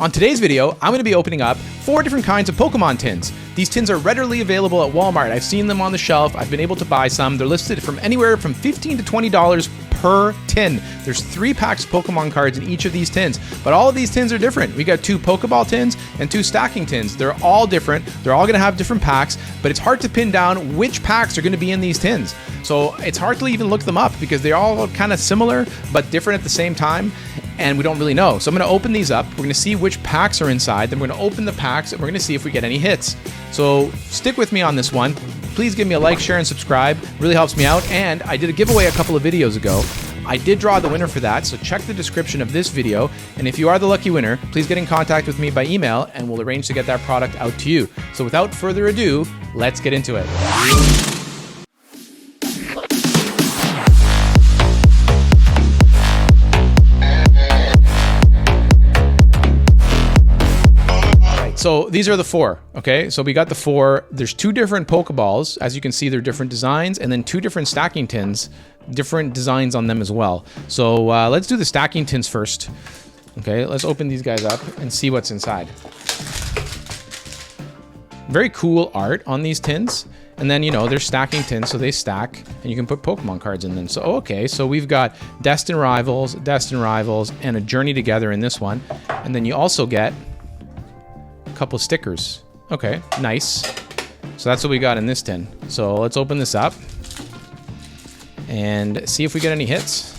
On today's video, I'm going to be opening up 4 different kinds of Pokemon tins. These tins are readily available at Walmart. I've seen them on the shelf. I've been able to buy some. They're listed from anywhere from $15 to $20 per tin. There's 3 packs of Pokemon cards in each of these tins, but all of these tins are different. We got 2 Pokeball tins and 2 stacking tins. They're all different. They're all going to have different packs, but it's hard to pin down which packs are going to be in these tins. So it's hard to even look them up because they're all kind of similar, but different at the same time. And we don't really know. So I'm going to open these up. We're going to see which packs are inside. Then we're going to open the packs and we're going to see if we get any hits. So stick with me on this one. Please give me a like, share, and subscribe. It really helps me out. And I did a giveaway a couple of videos ago. I did draw the winner for that, so check the description of this video. And if you are the lucky winner, please get in contact with me by email and we'll arrange to get that product out to you. So without further ado, let's get into it. So these are the 4, okay? So we got the 4. There's 2 different Pokeballs. As you can see, they're different designs, and then 2 different stacking tins, different designs on them as well. So let's do the stacking tins first. Okay, let's open these guys up and see what's inside. Very cool art on these tins. And then, you know, they're stacking tins, so they stack, and you can put Pokemon cards in them. So, okay, so we've got Destined Rivals, and a Journey Together in this one. And then you also get couple stickers. Okay, nice. So that's what we got in this tin. So let's open this up and see if we get any hits.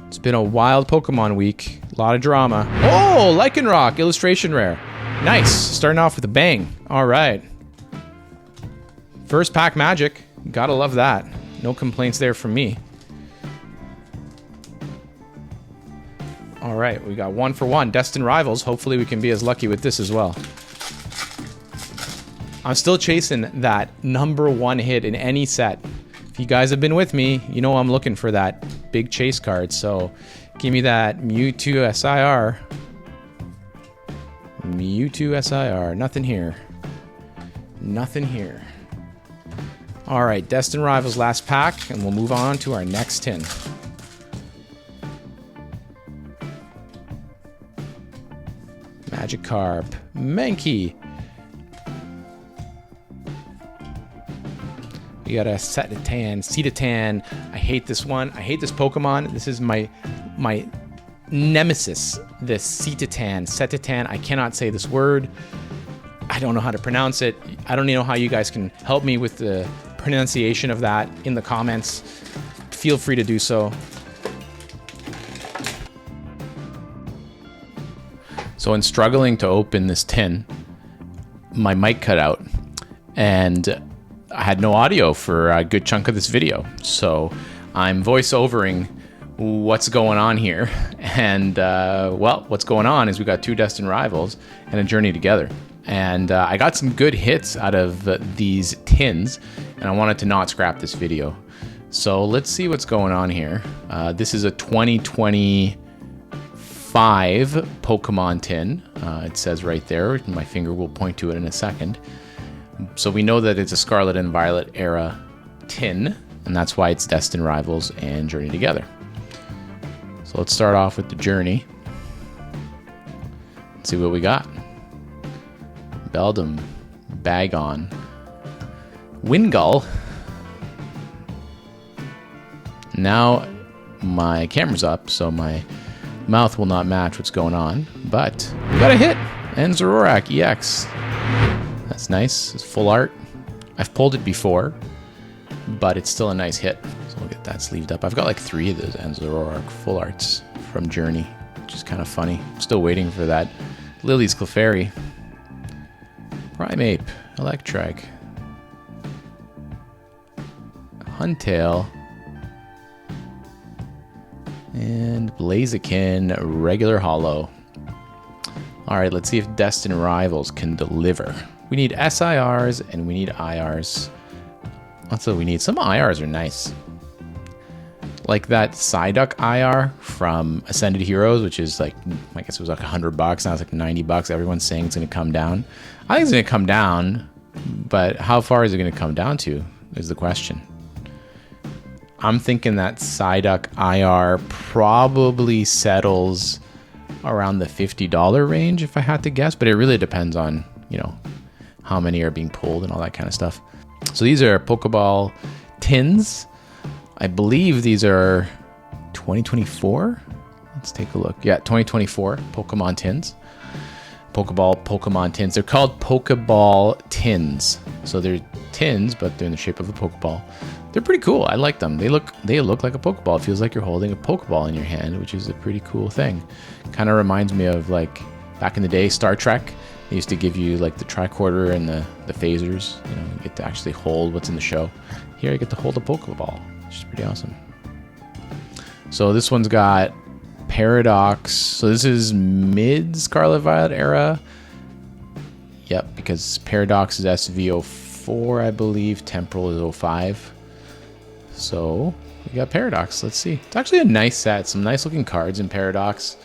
It's been a wild Pokemon week. A lot of drama. Oh, Lycanroc illustration rare. Nice. Starting off with a bang. All right. First pack magic. Gotta love that. No complaints there from me. All right, we got 1 for 1. Destined Rivals. Hopefully we can be as lucky with this as well. I'm still chasing that #1 hit in any set. If you guys have been with me, you know I'm looking for that big chase card. So give me that Mewtwo SIR. Mewtwo SIR. Nothing here. Nothing here. All right, Destined Rivals last pack, and we'll move on to our next tin. Magikarp, Mankey. We got a Cetitan. I hate this one. I hate this Pokemon. This is my nemesis. This Cetitan. I cannot say this word. I don't know how to pronounce it. I don't even know how you guys can help me with the pronunciation of that in the comments. Feel free to do so. So in struggling to open this tin, my mic cut out and I had no audio for a good chunk of this video. So I'm voice-overing what's going on here. And well, what's going on is we got 2 Destined Rivals and a Journey Together. And I got some good hits out of these tins and I wanted to not scrap this video. So let's see what's going on here. This is a 2020 5 Pokemon tin. It says right there. My finger will point to it in a second. So we know that it's a Scarlet and Violet era tin, and that's why it's Destined Rivals and Journey Together. So let's start off with the Journey. Let's see what we got. Beldum, Bagon, Wingull. Now my camera's up, so my mouth will not match what's going on, but we got a hit. And Zoroark EX. That's nice. It's full art. I've pulled it before, but it's still a nice hit. So we'll get that sleeved up. I've got like 3 of those and Zoroark full arts from Journey, which is kind of funny. Still waiting for that Lily's Clefairy. Primeape, Electrike, Huntail, and Blaziken regular holo. All right, let's see if Destined Rivals can deliver. We need SIRs and we need IRs. That's what we need. Some IRs are nice. Like that Psyduck IR from Ascended Heroes, which is like, I guess it was like $100. Now it's like $90. Everyone's saying it's going to come down. I think it's going to come down, but how far is it going to come down to is the question. I'm thinking that Psyduck IR probably settles around the $50 range if I had to guess, but it really depends on, you know, how many are being pulled and all that kind of stuff. So these are Pokeball Tins. I believe these are 2024. Let's take a look. Yeah, 2024 Pokemon Tins. Pokemon Tins. They're called Pokeball Tins. So they're tins, but they're in the shape of a Pokeball. They're pretty cool. I like them. They look like a Pokeball. It feels like you're holding a Pokeball in your hand, which is a pretty cool thing. Kind of reminds me of like back in the day, Star Trek. They used to give you like the tricorder and the phasers. You know, you get to actually hold what's in the show. Here I get to hold a Pokeball, which is pretty awesome. So this one's got Paradox. So this is mid Scarlet Violet era. Yep, because Paradox is SV04, I believe. Temporal is 05. So we got Paradox. Let's see. It's actually a nice set. Some nice looking cards in Paradox.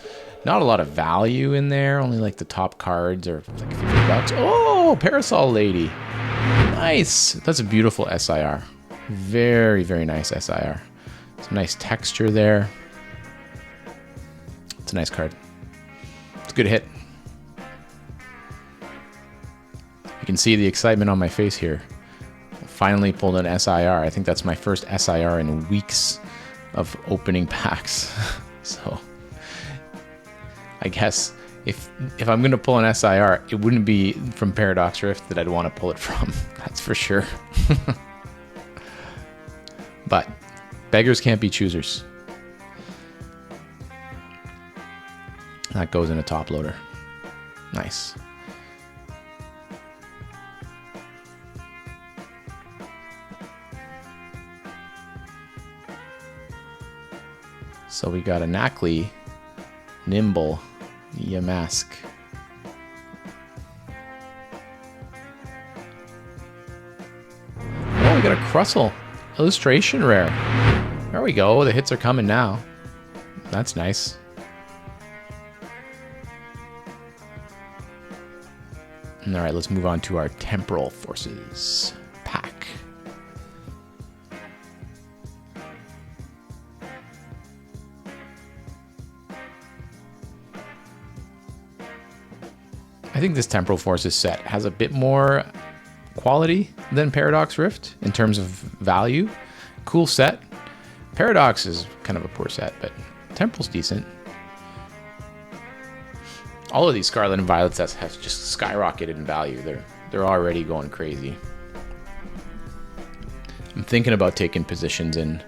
Not a lot of value in there. Only like the top cards are like $50. Oh, Parasol Lady. Nice. That's a beautiful SIR. Very, very nice SIR. Some nice texture there. It's a nice card. It's a good hit. You can see the excitement on my face here. I finally pulled an SIR. I think that's my first SIR in weeks of opening packs. So I guess if I'm going to pull an SIR, it wouldn't be from Paradox Rift that I'd want to pull it from. That's for sure. But beggars can't be choosers. That goes in a top loader. Nice. So we got a Nacli, Nimble, Yamask. Oh, we got a Crustle. Illustration rare. There we go. The hits are coming now. That's nice. All right, let's move on to our Temporal Forces pack. I think this Temporal Forces set has a bit more quality than Paradox Rift in terms of value. Cool set. Paradox is kind of a poor set, but Temporal's decent. All of these Scarlet and Violet sets have just skyrocketed in value. They're already going crazy. I'm thinking about taking positions in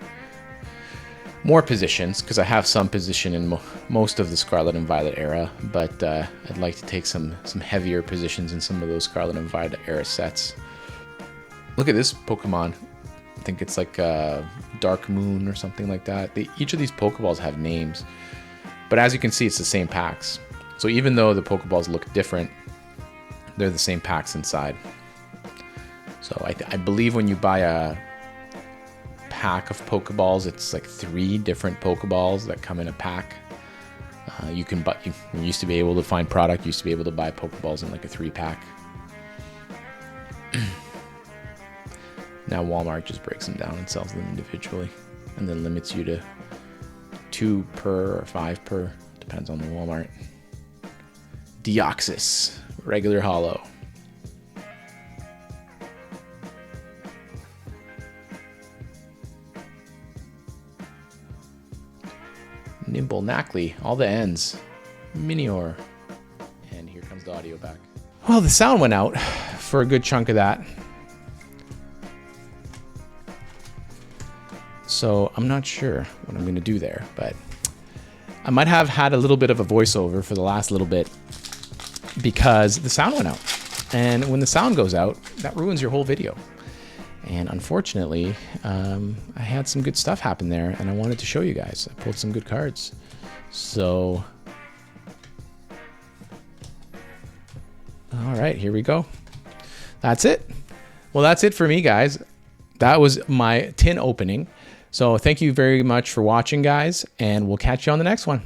more positions because I have some position in most of the Scarlet and Violet era, but I'd like to take some heavier positions in some of those Scarlet and Violet era sets. Look at this Pokemon. I think it's like Dark Moon or something like that. Each of these Pokeballs have names, but as you can see, it's the same packs. So even though the Pokeballs look different, they're the same packs inside. So I believe when you buy a pack of Pokeballs, it's like 3 different Pokeballs that come in a pack. You used to be able to find product, used to be able to buy Pokeballs in like a 3-pack. Now Walmart just breaks them down and sells them individually, and then limits you to 2 per or 5 per, depends on the Walmart. Deoxys, regular hollow. Nimble, Nacli, all the ends. Minior. And here comes the audio back. Well, the sound went out for a good chunk of that. So I'm not sure what I'm going to do there, but I might have had a little bit of a voiceover for the last little bit because the sound went out. And when the sound goes out, that ruins your whole video. And unfortunately, I had some good stuff happen there, and I wanted to show you guys. I pulled some good cards. So, all right, here we go. That's it. Well, that's it for me, guys. That was my tin opening. So thank you very much for watching, guys, and we'll catch you on the next one.